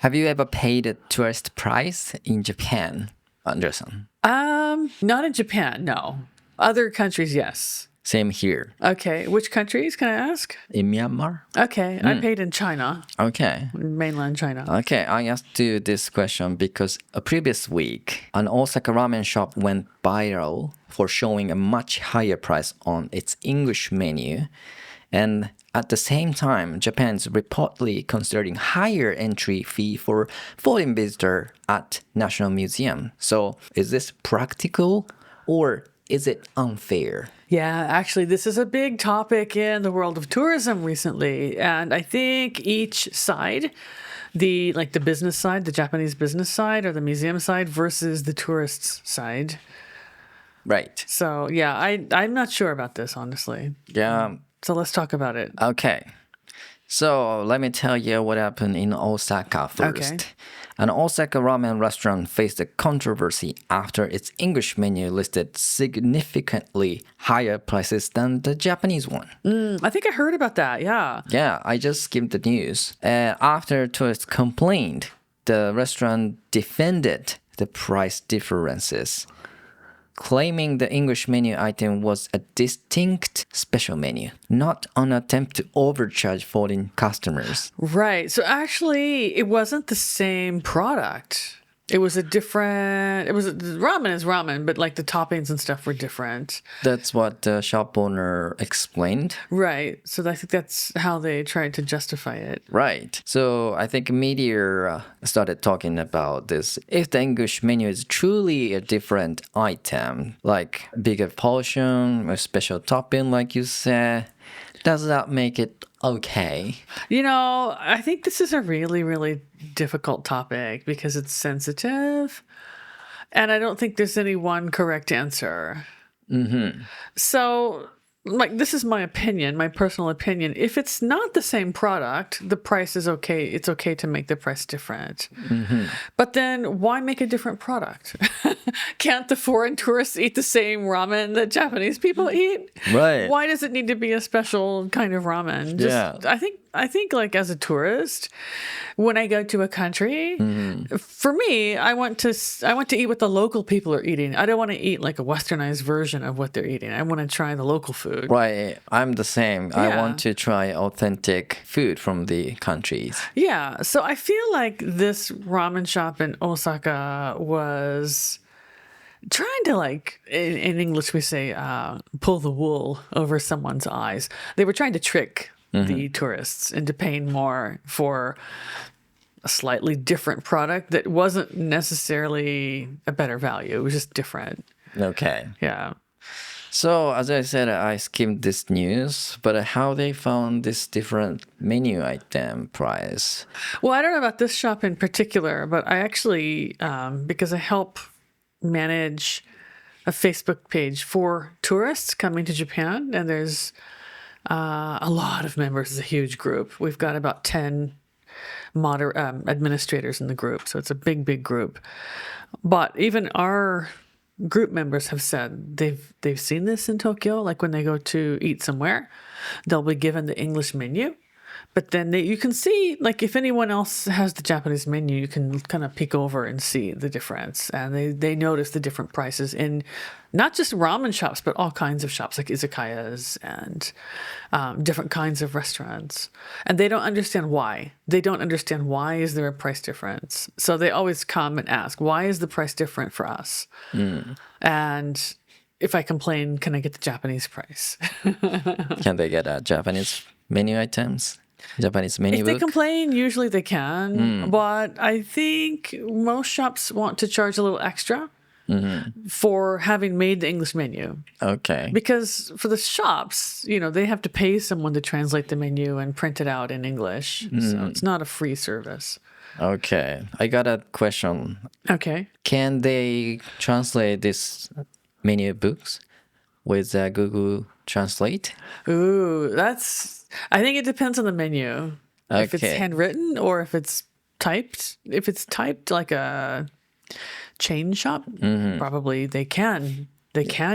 Have you ever paid a tourist price in Japan, Andrea-san? Not in Japan, no. Other countries, yes. Same here. Okay, which countries can I ask? In Myanmar? Okay, I paid in China, Okay. mainland China. Okay, I asked you this question because a previous week, an Osaka ramen shop went viral for showing a much higher price on its English menu. And at the same time, Japan's reportedly considering higher entry fee for foreign visitor at National Museum. So is this practical or is it unfair? Yeah, actually, this is a big topic in the world of tourism recently. And I think each side, the business side, the Japanese business side or the museum side versus the tourists side. Right. So, yeah, I'm not sure about this, honestly. Yeah. So let's talk about it. Okay. So let me tell you what happened in Osaka first. Okay. An Osaka ramen restaurant faced a controversy after its English menu listed significantly higher prices than the Japanese one. I think I heard about that, yeah. Yeah, I just skimmed the news. After tourists complained, the restaurant defended the price differences, claiming the English menu item was a distinct special menu, not an attempt to overcharge foreign customers. Right. So actually, it wasn't the same product. It was ramen is ramen, but like the toppings and stuff were different. That's what the shop owner explained. Right. So I think that's how they tried to justify it. Right. So I think media started talking about this. If the English menu is truly a different item, like bigger portion, a special topping, like you said, does that make it okay? I think this is a really, really difficult topic because it's sensitive. And I don't think there's any one correct answer. Mm-hmm. So, this is my opinion, my personal opinion. If it's not the same product, the price is okay. It's okay to make the price different. Mm-hmm. But then why make a different product? Can't the foreign tourists eat the same ramen that Japanese people eat? Right. Why does it need to be a special kind of ramen? Yeah. I think like as a tourist, when I go to a country, for me, I want to eat what the local people are eating. I don't want to eat like a westernized version of what they're eating. I want to try the local food. Right. I'm the same. Yeah. I want to try authentic food from the countries. Yeah. So I feel like this ramen shop in Osaka was trying to, like, in English we say, pull the wool over someone's eyes. They were trying to trick the tourists into paying more for a slightly different product that wasn't necessarily a better value. It was just different. Okay. Yeah. So, as I said, I skimmed this news, but how they found this different menu item price? Well, I don't know about this shop in particular, but I actually, because I help manage a Facebook page for tourists coming to Japan, and there's a lot of members. It's a huge group. We've got about 10 administrators in the group, so it's a big, big group. But even our group members have said they've seen this in Tokyo. Like when they go to eat somewhere, they'll be given the English menu. But then you can see, like, if anyone else has the Japanese menu, you can kind of peek over and see the difference. And they notice the different prices in not just ramen shops, but all kinds of shops, like izakayas and different kinds of restaurants. And they don't understand why. They don't understand why is there a price difference. So they always come and ask, why is the price different for us? And if I complain, can I get the Japanese price? Can they get Japanese menu items? Japanese menu If book? they complain, usually they can. But I think most shops want to charge a little extra for having made the English menu. Okay. Because for the shops, they have to pay someone to translate the menu and print it out in English. So it's not a free service. Okay. I got a question. Okay. Can they translate this menu books with Google Translate? Ooh, I think it depends on the menu. If it's Okay. handwritten or if it's typed. If it's typed like a chain shop, probably they can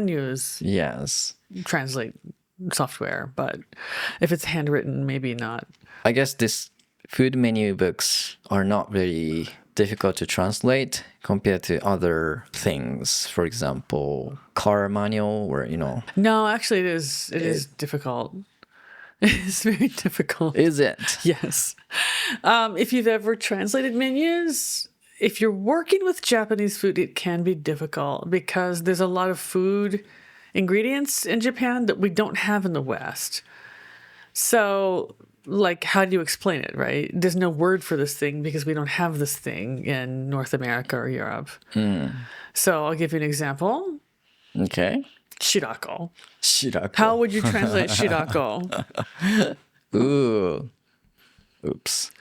use Yes. translate software. But if it's handwritten, maybe not. I guess this food menu books are not very difficult to translate compared to other things. For example, car manual or, No, actually, it is. It is difficult. It's very difficult. Is it? Yes. If you've ever translated menus, if you're working with Japanese food, it can be difficult because there's a lot of food ingredients in Japan that we don't have in the West. So, like, how do you explain it, right? There's no word for this thing because we don't have this thing in North America or Europe. So I'll give you an example. Okay. Shirako. Shirako. How would you translate shirako? Ooh. Oops.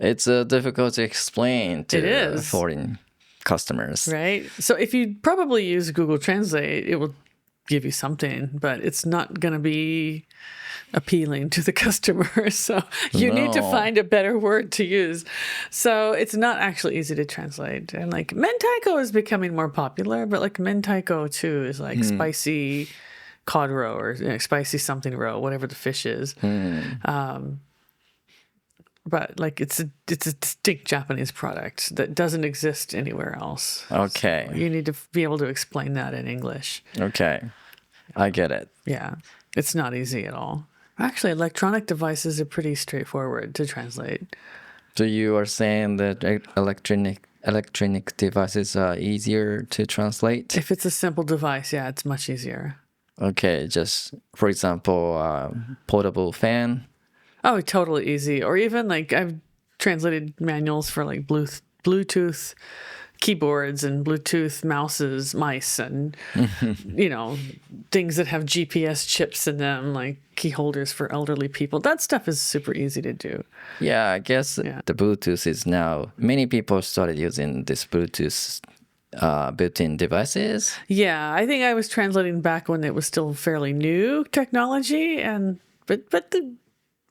It's difficult to explain to foreign customers. Right? So if you probably use Google Translate, it will give you something, but it's not going to be appealing to the customer. So you need to find a better word to use. So it's not actually easy to translate. And like mentaiko is becoming more popular, but like mentaiko too is like spicy cod roe or spicy something roe, whatever the fish is. But like it's a distinct Japanese product that doesn't exist anywhere else. Okay. So you need to be able to explain that in English. Okay. I get it. Yeah. It's not easy at all. Actually, electronic devices are pretty straightforward to translate. So you are saying that electronic devices are easier to translate? If it's a simple device, yeah, it's much easier. Okay, just for example, portable fan. Oh, totally easy. Or even like I've translated manuals for like Bluetooth keyboards and Bluetooth mice, and things that have GPS chips in them, like key holders for elderly people. That stuff is super easy to do. Yeah, I guess the Bluetooth is now, many people started using this Bluetooth built-in devices. Yeah, I think I was translating back when it was still fairly new technology, but the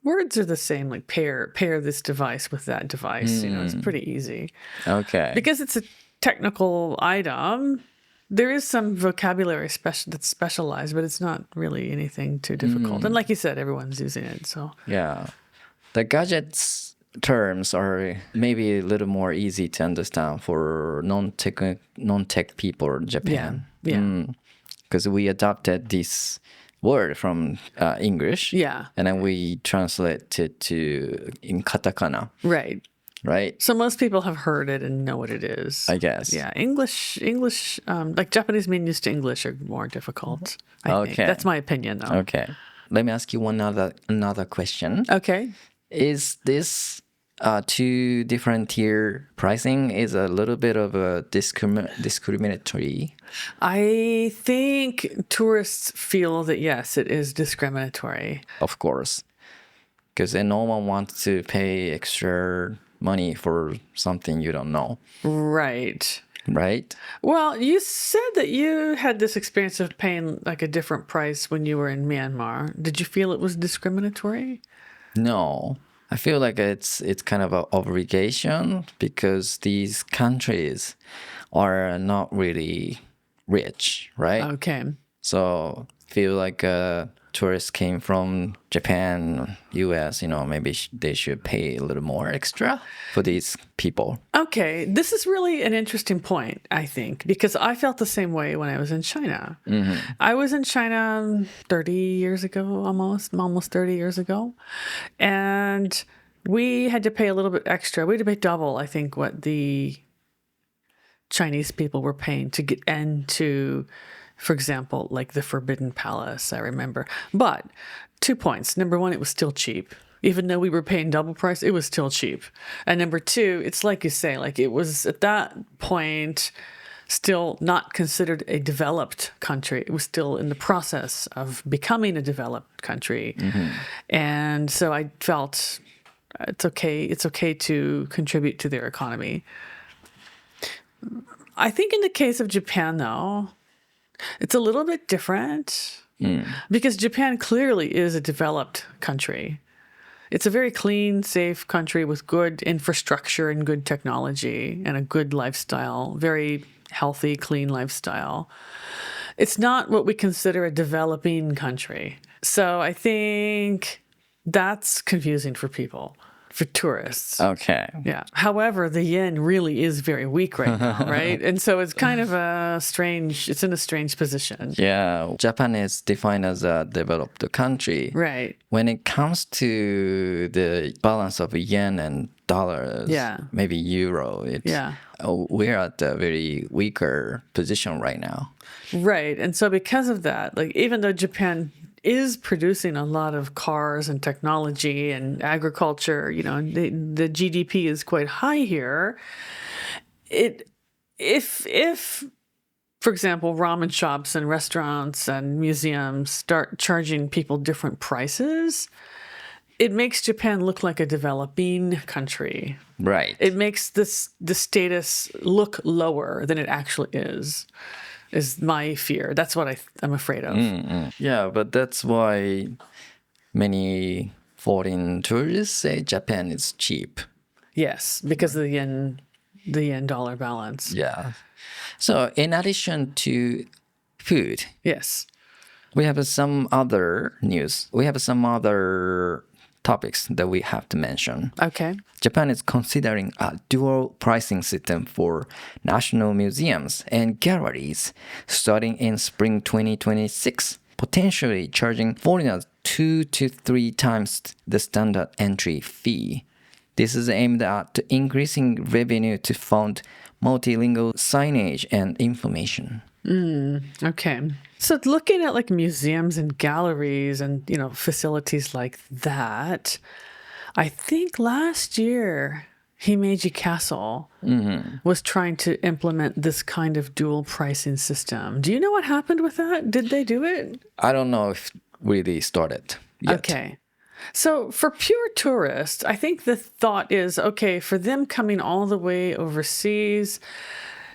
words are the same, like pair this device with that device. It's pretty easy. Okay. Because it's a technical item, there is some vocabulary that's specialized, but it's not really anything too difficult. And like you said, everyone's using it, so. Yeah. The gadgets terms are maybe a little more easy to understand for non-tech people in Japan. Yeah. Because we adopted this word from English. Yeah. And then we translate it to in katakana. Right. Right? So most people have heard it and know what it is. I guess. Yeah. English, like Japanese menus to English are more difficult. I think. That's my opinion, though. Okay. Let me ask you another question. Okay. Is this two different tier pricing is a little bit of a discriminatory? I think tourists feel that, yes, it is discriminatory. Of course. Because no one wants to pay extra money for something you don't know. Right. Right? Well, you said that you had this experience of paying like a different price when you were in Myanmar. Did you feel it was discriminatory? No. I feel like it's kind of an obligation because these countries are not really rich, right? Okay. So feel like tourists came from Japan, US, maybe they should pay a little more extra for these people. Okay, this is really an interesting point, I think, because I felt the same way when I was in China. I was in China 30 years ago, almost 30 years ago, and we had to pay a little bit extra. We had to pay double, I think, what the Chinese people were paying to get into, for example, like the Forbidden Palace, I remember. But 2 points. Number one, it was still cheap. Even though we were paying double price, it was still cheap. And number two, it's like you say, like it was at that point still not considered a developed country. It was still in the process of becoming a developed country. And so I felt it's okay to contribute to their economy. I think in the case of Japan, though, it's a little bit different because Japan clearly is a developed country. It's a very clean, safe country with good infrastructure and good technology and a good lifestyle, very healthy, clean lifestyle. It's not what we consider a developing country. So I think That's confusing for people, for tourists. Okay. Yeah. However, the yen really is very weak right now, right? And so it's kind of it's in a strange position. Yeah, Japan is defined as a developed country. Right. When it comes to the balance of yen and dollars, Yeah. maybe euro, Yeah. We're at a very weaker position right now. Right. And so because of that, like even though Japan is producing a lot of cars and technology and agriculture, the GDP is quite high here. If for example, ramen shops and restaurants and museums start charging people different prices, it makes Japan look like a developing country. Right. It makes the status look lower than it actually is my fear. That's what I'm afraid of. Yeah, but that's why many foreign tourists say Japan is cheap. Yes, because of the yen dollar balance. Yeah. So in addition to food, Yes. we have some other news. We have some other topics that we have to mention. Okay. Japan is considering a dual pricing system for national museums and galleries starting in spring 2026, potentially charging foreigners 2 to 3 times the standard entry fee. This is aimed at increasing revenue to fund multilingual signage and information. Okay. So looking at like museums and galleries and, facilities like that, I think last year Himeji Castle was trying to implement this kind of dual pricing system. Do you know what happened with that? Did they do it? I don't know if really started yet. Okay. So for pure tourists, I think the thought is, okay, for them coming all the way overseas,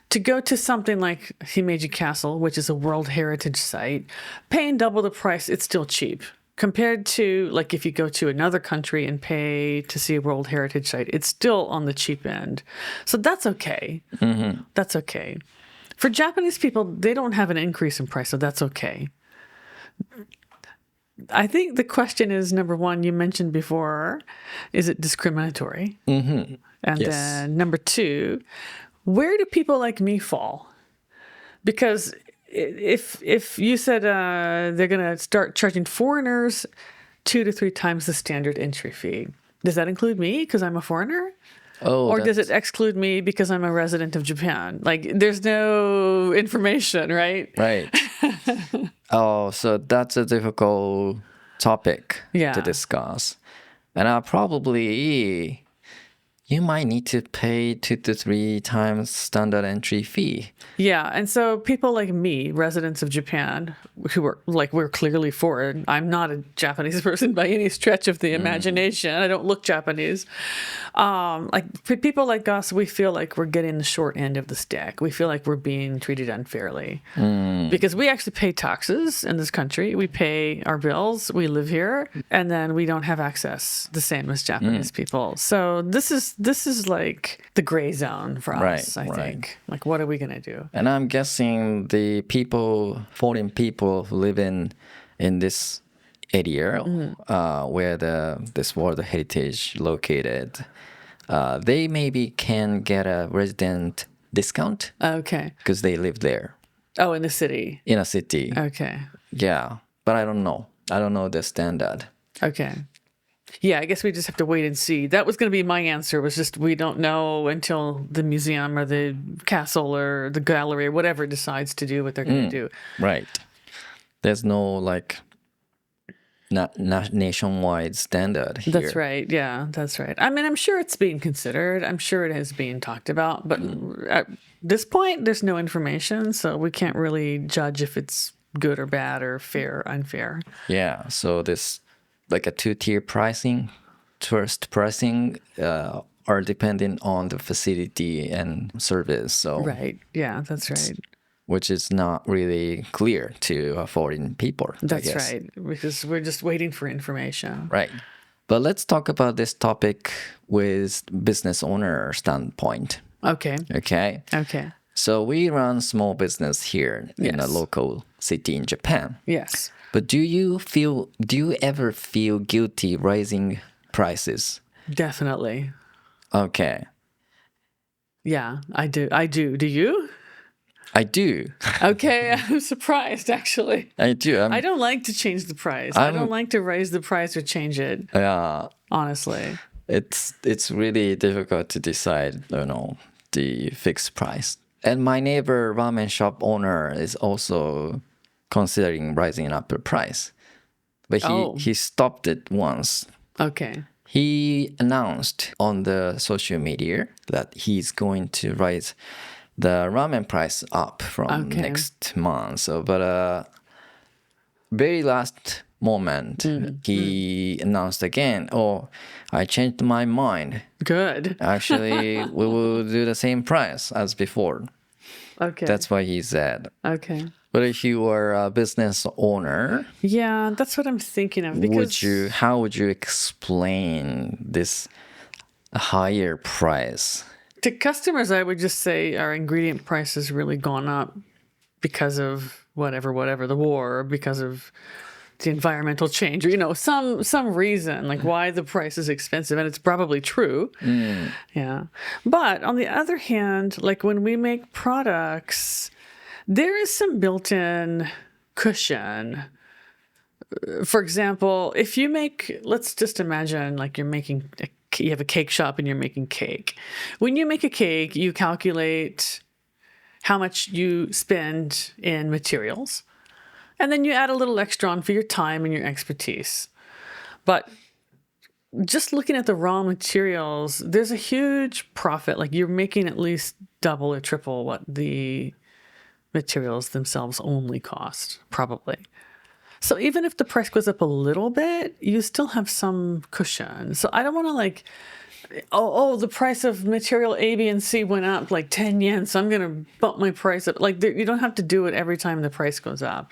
to go to something like Himeji Castle, which is a World Heritage Site, paying double the price, it's still cheap. Compared to, like, if you go to another country and pay to see a World Heritage Site, it's still on the cheap end. So that's okay. That's okay. For Japanese people, they don't have an increase in price, so that's okay. I think the question is, number one, you mentioned before, is it discriminatory? And Yes. then number two, where do people like me fall? Because if you said they're going to start charging foreigners 2 to 3 times the standard entry fee, does that include me because I'm a foreigner? Or does it exclude me because I'm a resident of Japan? Like, there's no information, right? Right. So that's a difficult topic to discuss. And probably you might need to pay 2 to 3 times standard entry fee. Yeah, and so people like me, residents of Japan, who are like, we're clearly foreign. I'm not a Japanese person by any stretch of the imagination. I don't look Japanese. For people like us, we feel like we're getting the short end of the stick. We feel like we're being treated unfairly because we actually pay taxes in this country. We pay our bills. We live here, and then we don't have access the same as Japanese people. So this is like the gray zone for us. I think. Like, what are we gonna do? And I'm guessing the foreign people who live in this area where this World Heritage located, they maybe can get a resident discount. Okay. Because they live there. Oh, in the city. In a city. Okay. Yeah, but I don't know. I don't know the standard. Okay. Yeah, I guess we just have to wait and see. That was going to be my answer, was just we don't know until the museum or the castle or the gallery or whatever decides to do what they're going to do. Right. There's no nationwide standard here. That's right. Yeah, that's right. I mean, I'm sure it's being considered. I'm sure it is being talked about. But at this point, there's no information, so we can't really judge if it's good or bad or fair or unfair. Yeah, so this like a 2-tier pricing, tourist pricing are dependent on the facility and service. So Right. Yeah, that's right. Which is not really clear to foreign people. That's right. Because we're just waiting for information. Right. But let's talk about this topic with business owner standpoint. Okay. Okay. So we run small business here in a local city in Japan. Yes. But do you ever feel guilty raising prices? Definitely. Okay. Yeah, I do. Do you? I do. Okay, I'm surprised actually. I do. I don't like to change the price. I don't like to raise the price or change it. Yeah. Honestly. It's really difficult to decide, the fixed price. And my neighbor ramen shop owner is also considering rising up the price. But he stopped it once. Okay. He announced on the social media that he's going to raise the ramen price up from next month. So, but very last moment, he announced again, "Oh, I changed my mind. Good. Actually, we will do the same price as before." Okay. That's what he said. Okay. But if you were a business owner, yeah, that's what I'm thinking of. Because how would you explain this higher price? to customers, I would just say our ingredient price has really gone up because of whatever the war, or because of the environmental change, or some reason like why the price is expensive, and it's probably true. Yeah. But on the other hand, like when we make products, there is some built-in cushion. For example, if you let's just imagine like you have a cake shop and you're making cake. When you make a cake, you calculate how much you spend in materials, and then you add a little extra on for your time and your expertise. But just looking at the raw materials, there's a huge profit. Like you're making at least double or triple what the materials themselves only cost, probably. So even if the price goes up a little bit, you still have some cushion. So I don't want to like, the price of material A, B, and C went up like 10 yen, so I'm going to bump my price up. Like you don't have to do it every time the price goes up,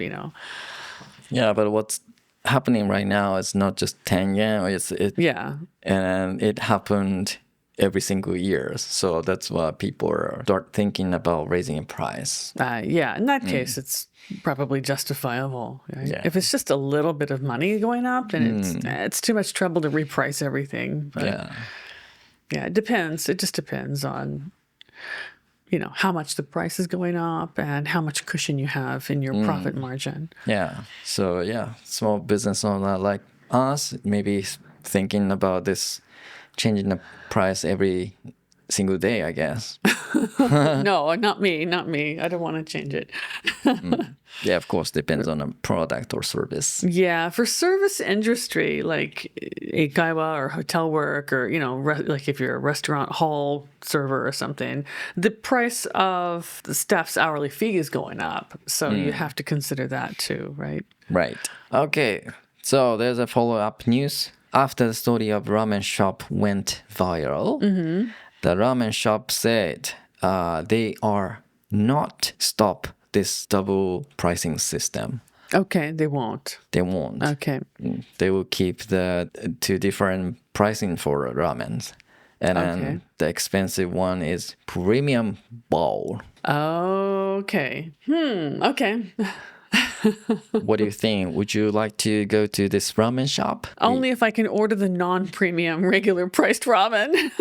Yeah, but what's happening right now is not just 10 yen. Yeah. And it happened every single year. So that's why people start thinking about raising a price. Yeah, in that case, it's probably justifiable. Right? Yeah. If it's just a little bit of money going up, then it's too much trouble to reprice everything. But yeah, it depends. It just depends on, how much the price is going up and how much cushion you have in your profit margin. Yeah. So yeah, small business owner like us, maybe thinking about this, changing the price every single day, I guess. No, not me. I don't want to change it. Yeah, of course, depends on a product or service. Yeah, for service industry, like eikaiwa or hotel work, or, like if you're a restaurant hall server or something, the price of the staff's hourly fee is going up. So you have to consider that too, right? Right. Okay. So there's a follow-up news. After the story of ramen shop went viral, the ramen shop said they are not stop this double pricing system. Okay, they won't. They won't. Okay. They will keep the two different pricing for ramens. And then the expensive one is premium bowl. Okay. Okay. What do you think? Would you like to go to this ramen shop? Only if I can order the non-premium regular priced ramen.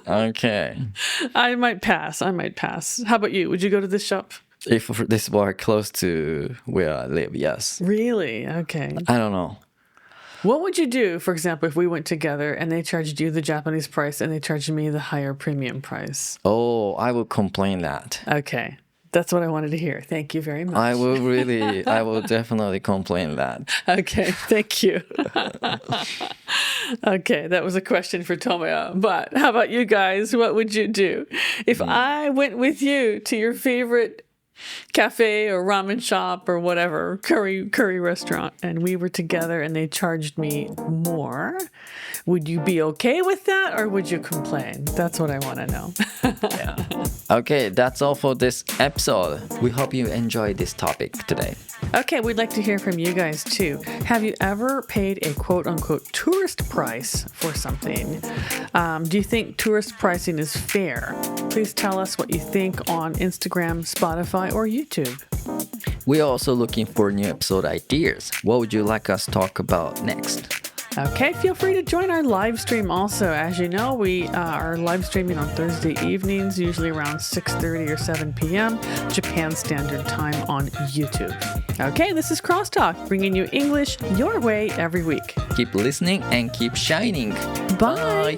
Okay. I might pass. How about you? Would you go to this shop? If this were close to where I live, yes. Really? Okay. I don't know. What would you do, for example, if we went together and they charged you the Japanese price and they charged me the higher premium price? Oh, I will complain that. Okay. That's what I wanted to hear. Thank you very much. I will definitely complain that. Okay, thank you. Okay, that was a question for Tomoya. But how about you guys? What would you do? If I went with you to your favorite cafe or ramen shop or whatever, curry restaurant, and we were together and they charged me more, would you be okay with that or would you complain? That's what I want to know. Yeah. Okay, that's all for this episode. We hope you enjoyed this topic today. Okay, we'd like to hear from you guys too. Have you ever paid a quote-unquote tourist price for something? Do you think tourist pricing is fair? Please tell us what you think on Instagram, Spotify, or YouTube. We're also looking for new episode ideas. What would you like us to talk about next? Okay, feel free to join our live stream also. As you know, we are live streaming on Thursday evenings, usually around 6:30 or 7 p.m. Japan Standard Time on YouTube. Okay, this is CrossTalk, bringing you English your way every week. Keep listening and keep shining. Bye.